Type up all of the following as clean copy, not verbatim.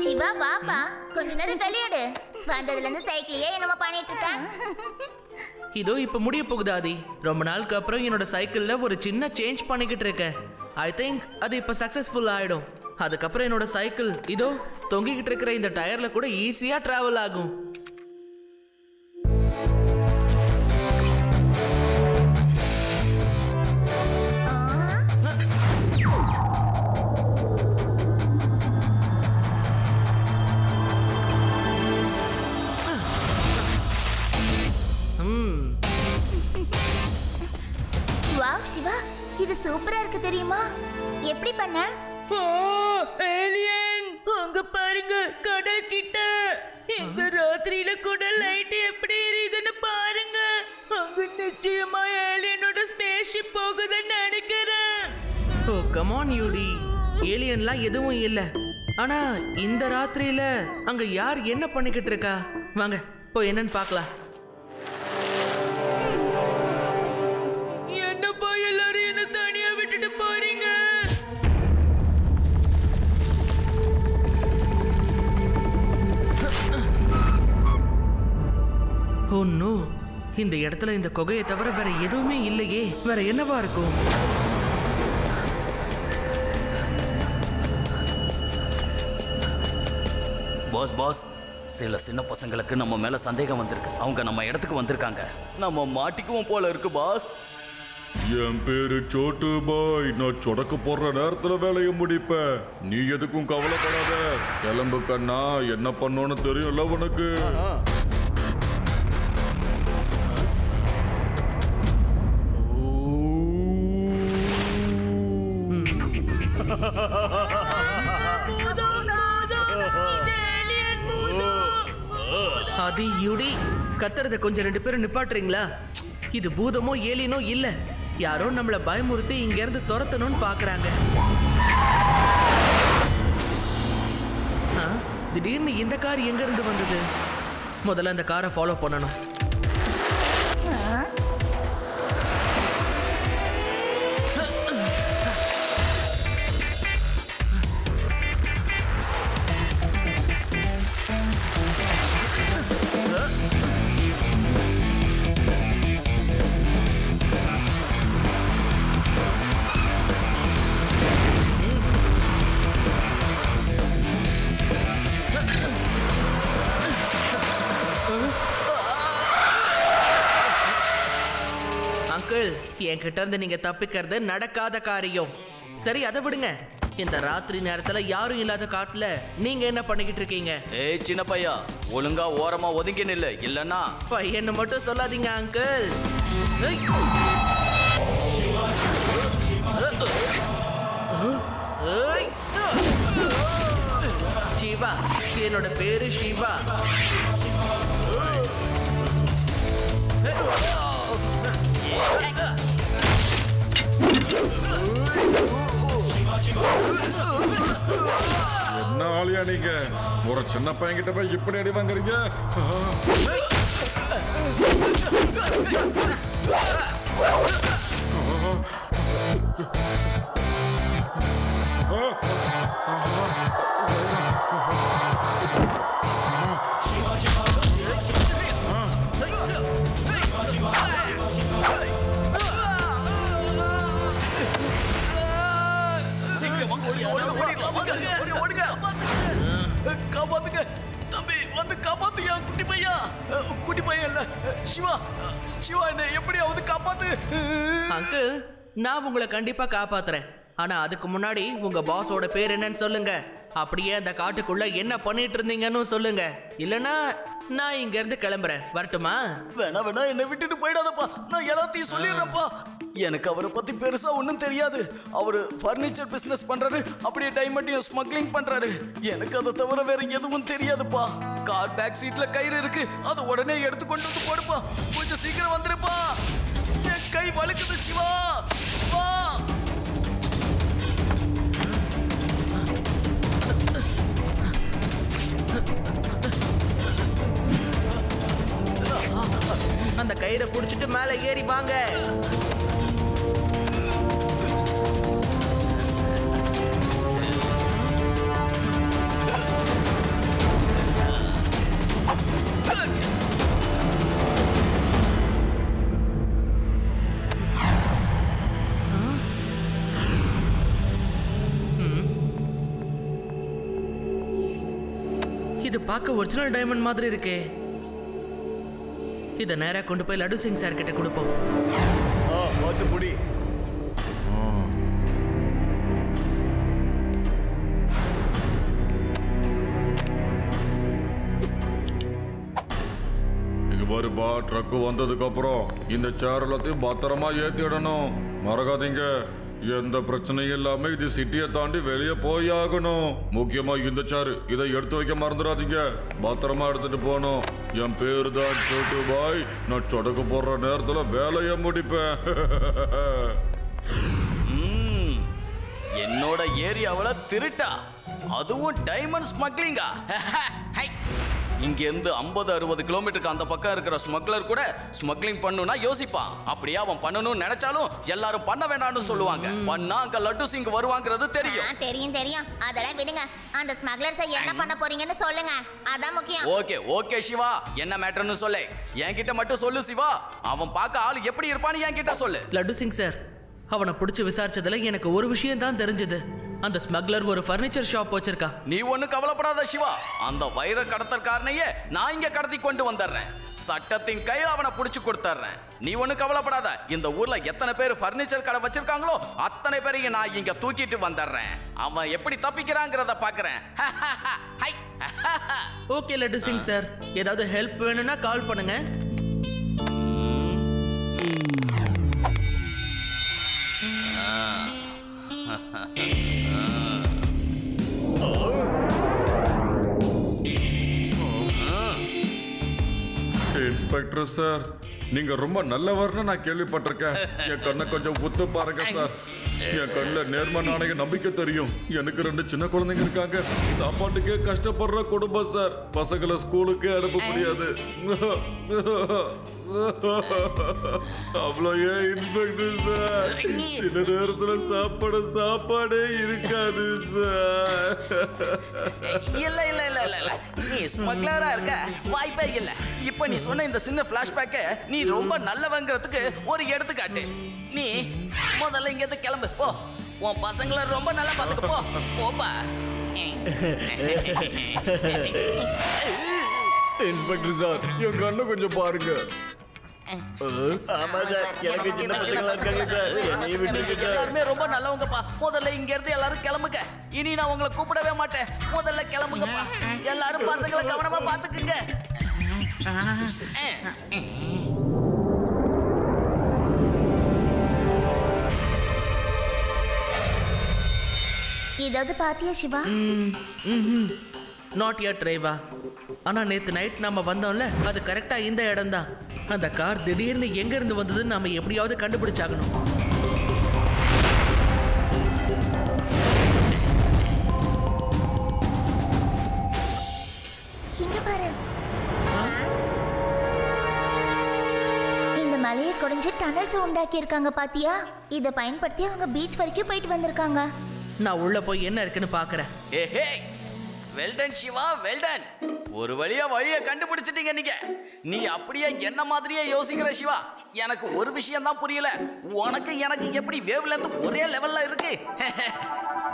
சிவா பாப்பா கொஞ்ச நேரம் விளையாடு. வந்ததுல இருந்து சைக்கிளையே என்னமா பண்ணிட்டு இருக்க? இதோ இப்ப முடிய போகுது ஆதி. ரொம்ப நாளுக்கு அப்புறம் என்னோட சைக்கிள்ல ஒரு சின்ன சேஞ்ச் பண்ணிக்கிட்டு இருக்கேன். ஐ திங்க் அது இப்ப சக்சஸ்ஃபுல் ஆயிடும். அதுக்கப்புறம் என்னோட சைக்கிள் இதோ தொங்கிக்கிட்டு இருக்கிற இந்த டயர்ல கூட ஈஸியா டிராவல் ஆகும். சிவா இது சூப்பரா இருக்கு தெரியுமா? எப்படி பண்ண? ஏலியன் அங்க பாருங்க, கடல் கிட்ட. இந்த ராத்திரியில கூட லைட் எப்படி எரியுதுன்னு பாருங்க. அங்க நிச்சயமா ஏலியனோட ஸ்பேஸ்ஷிப் போகுதுன்னு நினைக்கிறேன். ஓ கம் ஆன் யூடி, ஏலியன்லாம் எதுவும் இல்ல. ஆனா இந்த ராத்திரியில அங்க யார் என்ன பண்ணிக்கிட்டு இருக்கா? வாங்க போய் என்னன்னு பார்க்கலாம். ஓ நோ, இந்த இடத்துல இந்த குகையை தவிர வேற எதுவுமே இல்லையே. வேற என்னவா இருக்கும்? பாஸ் பாஸ், சில சின்ன பசங்களுக்கு நம்ம மேல சந்தேகம் வந்திருக்கு. அவங்க நம்ம இடத்துக்கு வந்திருக்காங்க. நம்ம மாட்டிக்குவோம் போல இருக்கு பாஸ். என் பேரு சோட்டு பாய். நான் சொடக்கு போடுற நேரத்துல வேலையை முடிப்பேன். நீ எதுக்கும் கவலைப்படாத. கிளம்பு கண்ணா, என்ன பண்ணோன்னு தெரியும்ல உனக்கு. அது யூடி, கத்துறத கொஞ்சம் ரெண்டு பேரும் நிப்பாட்டுறீங்களா? இது பூதமோ ஏலியனோ இல்ல, யாரோ நம்மள பயமுறுத்தி இங்க இருந்து துரத்தணும்னு பாக்குறாங்க. திடீர்னு இந்த கார் எங்க இருந்து வந்தது? முதல்ல அந்த காரை ஃபாலோ பண்ணணும். என்கிட்ட இருந்து நீங்க தப்பிக்கிறது நடக்காத காரியம். சரி, அதை விடுங்க. இந்த ராத்திரி நேரத்துல யாரும் இல்லாத காட்டுல நீங்க என்ன பண்ணிக்கிட்டு இருக்கீங்க? ஏய் சின்ன பையா, ஒழுங்கா ஓரமா ஒதுங்கி நில்லு, இல்லன்னா பையன்னு மட்டும் சொல்லாதீங்க அங்கிள். சிவா, என்னோட பேரு சிவா. என்ன ஆளியா நீங்க? ஒரு சின்ன பையன் கிட்ட போய் இப்படி அடி வாங்குறீங்க? காப்பாத்துங்க தம்பி, வந்து காப்பாத்துயா குட்டி பையா. குட்டி பையன் இல்ல, சிவா. சிவா, என்ன எப்படியாவது காப்பாத்து. அங்கிள், நான் உங்களை கண்டிப்பா காப்பாத்துறேன். ஆனா அதுக்கு முன்னாடி உங்க பாஸோட பேர் என்னன்னு சொல்லுங்க. அப்படியே அந்த காட்டுக்குள்ள என்ன பண்ணிட்டு இருந்தீங்கன்னு சொல்லுங்க. இல்லனா நான் இங்க இருந்து கிளம்புறேன். வரட்டுமா? வேணா வேணா, என்னை விட்டுட்டு போயிடாதப்பா. நான் எல்லாத்தையும் சொல்லிடுறேன்ப்பா. எனக்கு அவரை பத்தி பெருசா ஒன்றும் தெரியாது. அவரு ஃபர்னிச்சர் பிசினஸ் பண்றாரு, அப்படியே டைமண்டையும் ஸ்மக்லிங் பண்றாரு. எனக்கு அதை தவிர வேற எதுவும் தெரியாதுப்பா. கார் பேக் சீட்ல கயிறு இருக்கு, அதை உடனே எடுத்து கொண்டு வந்து போடுப்பா. கொஞ்சம் சீக்கிரம் வந்துருப்பா. என் கை வலிக்குது சிவா. வா. கயிறை புடிச்சிட்டு மேல ஏறி வாங்க. இது பார்க்க ஒரிஜினல் டைமண்ட் மாதிரி இருக்கே. இத நேரா கொண்டு போய் லட்டு சிங் சார் கிட்ட கொடுப்போம். பார்த்து புடி. இங்க பாருப்பா, ட்ரக் வந்ததுக்கு அப்புறம் இந்த சேர் எல்லாத்தையும் பத்திரமா ஏத்திடணும். மறக்காதீங்க, எந்த பிரச்சனையும் இல்லாம இது சிட்டியை தாண்டி வெளியே போய் ஆகணும். முக்கியமா இந்த சேரு, இதை எடுத்து வைக்க மறந்துடாதீங்க. பத்திரமா எடுத்துட்டு போகணும். என் பேரு தான் சோட்டு பாய். நான் சொடக்கு போடுற நேரத்துல வேலையை முடிப்பேன். என்னோட ஏரியாவுல திருட்டா, அதுவும் டைமண்ட் ஸ்மக்லிங்கா? இங்க இருந்து 50-60 கிலோமீட்டருக்கு அந்த பக்கம் இருக்கிற ஸ்மக்லர் கூட ஸ்மக்லிங் பண்ணுனா யோசிப்பான். அப்படியே அவன் பண்ணணும்னு நினைச்சாலும் எல்லாரும் பண்ண வேண்டாம்னு சொல்லுவாங்க. பண்ணா அங்க லட்டு சிங் வருவாங்கிறது தெரியும். தெரியும். அதெல்லாம் விடுங்க. அந்த ஸ்மக்லர்ஸை என்ன பண்ண போறீங்கன்னு சொல்லுங்க. அதான் முக்கியம். ஓகே சிவா, என்ன மேட்டர்னு சொல்லு. என்கிட்ட மட்டும் சொல்லு சிவா. அவன் பார்க்க ஆள் எப்படி இருப்பான்னு என்கிட்ட சொல்லு. லட்டு சிங் சார், அவனை பிடிச்சி விசாரிச்சதுல எனக்கு ஒரு விஷயம் தான் தெரிஞ்சது. அந்த ஸ்மக்லர் ஒரு ஃபர்னிச்சர் ஷாப் வச்சிருக்கான். நீ ஒண்ணு கவலைப்படாத சிவா. அந்த வைர கடத்தற்காரனையே நான் இங்க கடத்தி கொண்டு வந்துடுறேன். சட்டத்தின் கையில் அவனை புடிச்சு கொடுத்துறேன். நீ ஒண்ணு கவலைப்படாத. இந்த ஊர்ல எத்தனை பேர் ஃபர்னிச்சர் கடை வச்சிருக்காங்களோ அத்தனை பேரையும் நான் இங்க தூக்கிட்டு வந்துடுறேன். அவன் எப்படி தப்பிக்கிறாங்கிறத பாக்குறேன். ஓகே லட்டு சிங் சார், ஏதாவது ஹெல்ப் வேணும்னா கால் பண்ணுங்க. இன்ஸ்பெக்டர் சார், நீங்க ரொம்ப நல்லவர்னு நான் கேள்விப்பட்டிருக்கேன். என் கண்ணை கொஞ்சம் உத்து பாருங்க சார். என் கண்ணில் நேர்ம நாணய நம்பிக்கை தெரியும். எனக்கு 2 சின்ன குழந்தைங்க இருக்காங்க. சாப்பாட்டுக்கே கஷ்டப்படுற குடும்பம் சார். பசங்களை ஸ்கூலுக்கே அனுப்ப முடியாது. அவ்வளோ ஏன் இன்ஸ்பெக்டர் சார், சில நேரத்துல சாப்பாடே இருக்காது சார். இல்ல நீ ஸ்மக்லரா இருக்க வாய்ப்பே இல்ல. இப்ப நீ சொன்ன இந்த சின்ன பிளாஷ்பேக் நீ ரொம்ப நல்லவங்கிறதுக்கு ஒரு எடுத்துக்காட்டு. நீ முதல்ல இங்க இருந்து கிளம்பு போ. உன் பசங்களை ரொம்ப நல்லா பாத்துக்க போ. போப்பா. இன்ஸ்பெக்டர் சார், என் கண்ணை கொஞ்சம் பாருங்க. ஆமா சார், எனக்கு சின்ன பசங்களா இருக்காங்க சார். என்னைய விட்டுருங்க சார். எல்லாருமே ரொம்ப நல்லவங்கப்பா. முதல்ல இங்க இருந்து எல்லாரும் கிளம்புங்க. இனி நான் உங்களை கூப்பிடவே மாட்டேன். முதல்ல கிளம்புங்கப்பா. எல்லாரும் பசங்களை கவனமா பாத்துக்குங்க. ஏதாவது பாத்தியா சிவா? Not yet Rewa. ஆனா நேத்து நைட் நாம வந்தோம்ல, அது கரெக்டா இந்த இடம் தான். அந்த கார் திடீர்னு எங்க இருந்து வந்ததுன்னு நாம எப்படியாவது கண்டுபிடிச்சாகணும். இங்க பாரு. இந்த மலையை குடைஞ்சு டனல்ஸ் உண்டாக்கி இருக்காங்க பாத்தியா? இதை பயன்படுத்தி அவங்க பீச் வரைக்கும் போயிட்டு வந்திருக்காங்க. நான் உள்ள போய் என்ன இருக்குன்னு பாக்குறேன். Well done Siva, well done. ஒரு வழியை கண்டுபிடிச்சிட்டீங்க நீங்க. நீ அப்படியே என்ன மாதிரியே யோசிக்கிற சிவா. எனக்கு ஒரு விஷயம் தான் புரியல. உனக்கு எனக்கு எப்படி வேவ்ல இருந்து ஒரே லெவல்ல இருக்கு?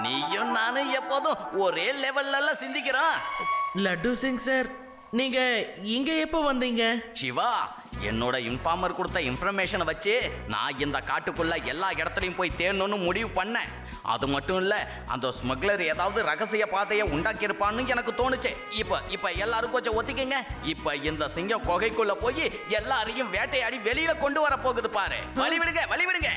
நீயும் நானும் எப்போதும் ஒரே லெவல்ல சிந்திக்கிறோம். லட்டு சிங் சார், நீங்க இங்க எப்போ வந்தீங்க? சிவா, என்னோட இன்ஃபார்மர் கொடுத்த இன்ஃபர்மேஷனை வச்சு நான் இந்த காட்டுக்குள்ள எல்லா இடத்துலையும் போய் தேடணும்னு முடிவு பண்ணேன். அது மட்டும் இல்ல, அந்த ஸ்மக்லர் ஏதாவது ரகசிய பாதையை உண்டாக்கி இருப்பான்னு எனக்கு தோணுச்சு. இப்ப எல்லாரும் கொஞ்சம் ஒத்திக்கங்க. இப்ப இந்த சிங்கம் குகைக்குள்ள போய் எல்லாரையும் வேட்டையாடி வெளியில கொண்டு வர போகுது பாரு. வழி விடுங்க.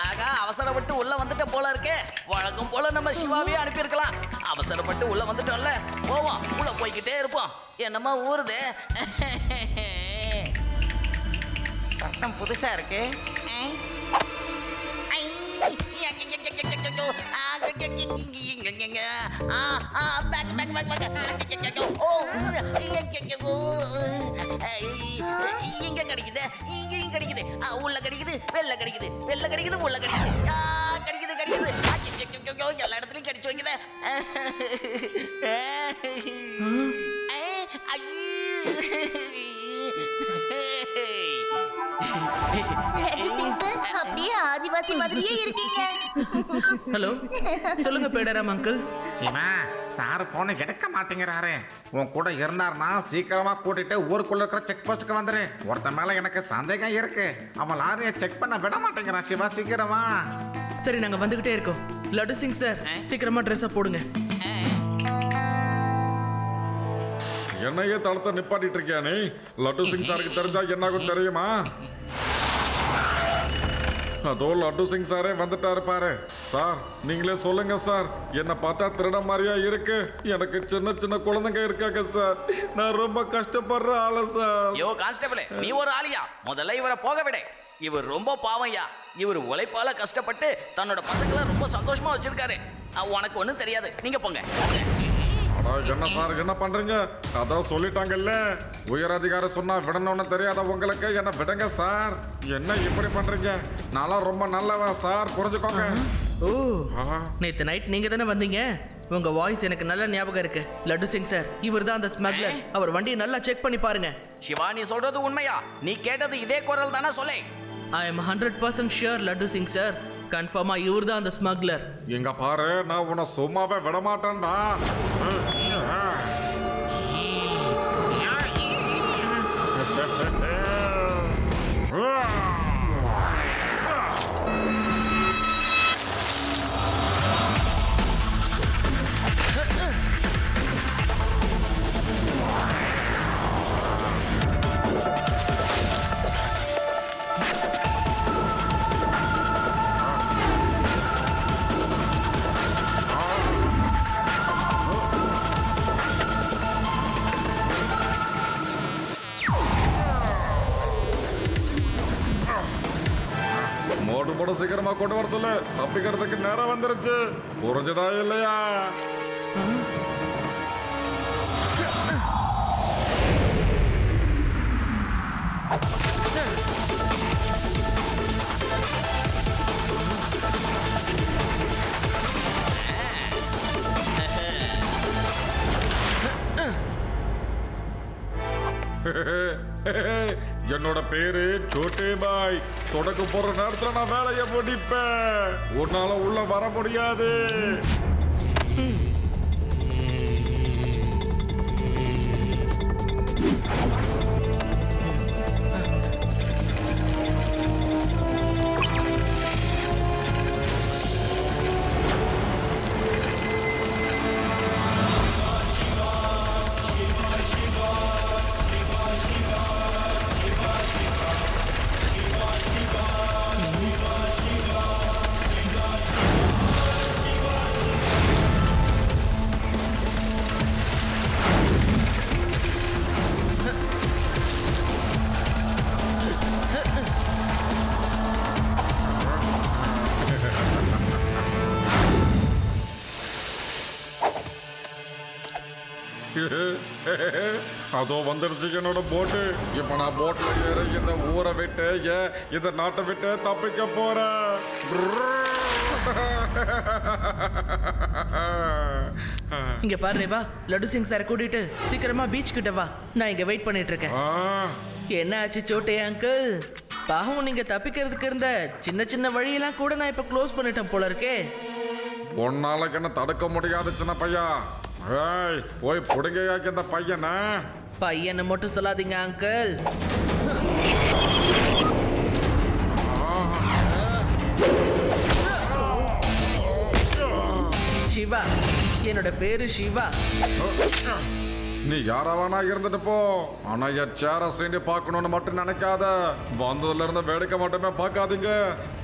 ஆகா, அவசரப்பட்டு உள்ள வந்துட்ட போல இருக்கே. வழக்கம் போல நம்ம சிவாவே அனுப்பியிருக்கலாம். அவசரப்பட்டு உள்ள வந்துட்டோம்ல, போவோம். உள்ள போய்கிட்டே இருப்போம். என்னமா ஊறுது? சத்தம் புதுசா இருக்கு. இங்க கிடைக்குது, இங்கேயும் கிடைக்குது. உள்ள கிடைக்குது, வெளில கிடைக்குது, வெளில கிடைக்குது, உள்ள கிடைக்குது. கிடைக்குது கிடைக்குது. எல்லா இடத்துலயும் கிடைச்சு வைக்குது. அப்படியே ஆதிவாசி மாதிரியே இருக்கீங்க. ஹலோ, சொல்லுங்க பேடராம் அங்கிள். சிவா, சார் போனை எடுக்க மாட்டேங்கிறாரு. உன் கூட இருந்தாருன்னா சீக்கிரமா கூட்டிட்டு ஊருக்குள்ள இருக்கிற செக் போஸ்டுக்கு வந்துரு. ஒருத்த மேல எனக்கு சந்தேகம் இருக்கு. அவன் லாரியை செக் பண்ண விட மாட்டேங்கிறான். சிவா சீக்கிரமா. சரி, நாங்க வந்துகிட்டே இருக்கோம். லட்டு சிங் சார், சீக்கிரமா ட்ரெஸ்ஸை போடுங்க. என்னையே தளத்தை நிப்பாட்டிட்டு இருக்கியா நீ? லட்டு சிங் சாருக்கு தெரிஞ்சா என்னாகும் தெரியுமா? அதோ லட்டு சிங் சாரே வந்துட்டாரு பாரு. சார், நீங்களே சொல்லுங்க சார். என்ன பார்த்தா திருட மாதிரியா இருக்கு? எனக்கு சின்ன சின்ன குழந்தைங்க இருக்காங்க சார். நான் ரொம்ப கஷ்டப்படுற ஆளு சார். யோ கான்ஸ்டபிள், நீ ஒரு ஆளியா? முதல்ல இவரை போக விட. இவர் ரொம்ப பாவம்யா. இவர் உழைப்பால கஷ்டப்பட்டு தன்னோட பசங்களை ரொம்ப சந்தோஷமா வச்சிருக்காரு. உனக்கு ஒன்றும் தெரியாது, நீங்க போங்க. என்ன சார் என்ன பண்றீங்க? அதான் சொல்லிட்டாங்கல்ல, உயர் அதிகாரி சொன்னா விடணும்னு தெரியாத உங்களுக்கு என்ன விடுங்க சார். என்ன இப்படி பண்றீங்க? நான்லாம் ரொம்ப நல்லவன் சார், புரிஞ்சுக்கோங்க. ஓ, நேத்து நைட் நீங்க தானே வந்தீங்க? உங்க வாய்ஸ் எனக்கு நல்ல ஞாபகம் இருக்கு. லட்டு சிங் சார், இவர் தான் அந்த ஸ்மக்லர். அவர் வண்டியை நல்லா செக் பண்ணி பாருங்க. சிவா, நீ சொல்றது உண்மையா? நீ கேட்டது இதே குரல் தானே? சொல்லே. I am 100% sure laddu Singh sir. கன்ஃபார்மா இவர் தான் அந்த ஸ்மக்லர். இங்க பாரு, நான் உன்னை சும்மாவே விட மாட்டேன்டா. மோடு போட சீக்கிரமா கொண்டு வரத்துல தப்பிக்கிறதுக்கு நேரம் வந்துருச்சு. புரிஞ்சதா இல்லையா? என்னோட பேரு சோட்டே பாய். சொடக்கு போற நேரத்துல நான் வேலையை முடிப்பேன். உன்னால உள்ள வர முடியாது. அதோ வந்துருச்சு என்னோட போட்டு. இப்ப நான் போட்ல ஏற இந்த ஊரை விட்டு இந்த நாட்டை விட்டு தப்பிக்க போறேன். இங்க பாரு ரேவா, லட்டு சிங் சார் கூட்டிட்டு சீக்கிரமா பீச் கிட்ட வா. நான் இங்க வெயிட் பண்ணிட்டு இருக்கேன். என்ன ஆச்சு சோட்டே அங்கிள்? பாவம், நீங்க தப்பிக்கிறதுக்கு இருந்த சின்ன சின்ன வழியெல்லாம் கூட நான் இப்ப க்ளோஸ் பண்ணிட்டேன் போல இருக்கே. உன்னால என்ன தடுக்க முடியாது சின்ன பையா. போய் புடுங்கையாக்கி அந்த பையனை. பையனை மட்டும் சொல்லாதீங்க அங்கிள். சிவா, என்னோட பேரு சிவா. நீ யாராவனா இருந்துட்டு போ. ஆனா என் சேர சீண்டி பார்க்கணும்னு மட்டும் நினைக்காத. வந்ததுல இருந்து வேடிக்கை மட்டுமே பார்க்காதீங்க.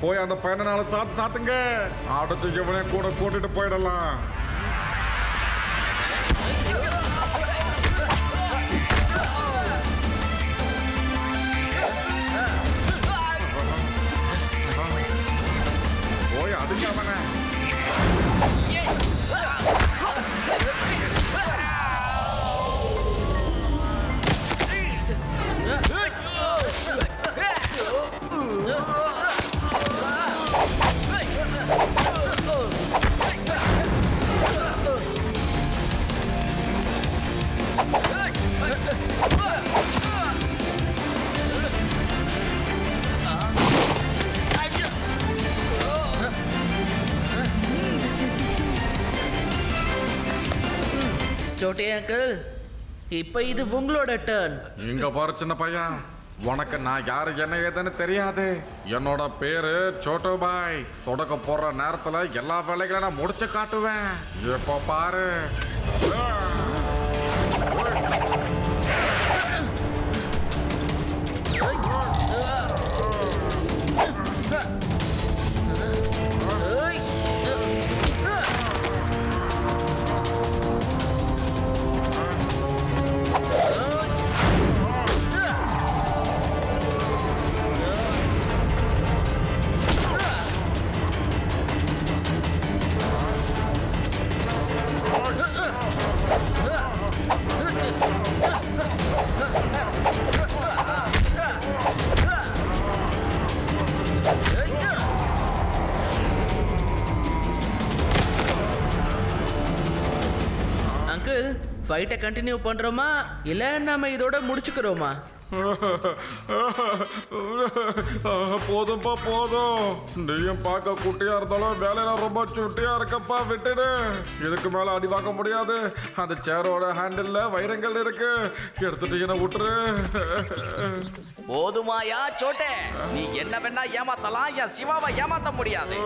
போய் அந்த பையனால சாத்துங்க. அடுத்து இவனே கூட கூட்டிட்டு போயிடலாம். போய் அதுக்கு அவனை சோட்டே அங்கிள் இப்ப இது உங்களோட டர்ன். இங்க பாரு சின்ன பையன், உனக்கு நான் யாரு என்ன ஏதுன்னு தெரியாது. என்னோட பேரு சோட்டுபாய். சொடக்க போடுற நேரத்துல எல்லா வேலைகளையும் நான் முடிச்சு காட்டுவேன். இப்போ பாரு. அங்கிள் ஃபைட்டை கண்டினியூ பண்றோமா இல்ல நாம இதோட முடிச்சுக்கிறோமா? போதும்பா போதும். நீயும் பார்க்க குட்டியா இருந்தாலும் வேலையில ரொம்ப சுட்டியா இருக்கப்பா, விட்டுடு. இதுக்கு மேல அடி வாங்க முடியாது. அந்த சேரோட ஹேண்டில்ல வைரங்கள் இருக்கு, எடுத்துட்டீங்கன்னா விட்டுரு. போதுமாயா சோட்டே, நீ என்ன வேணா ஏமாத்தலாம், என் சிவாவை ஏமாத்த முடியாது.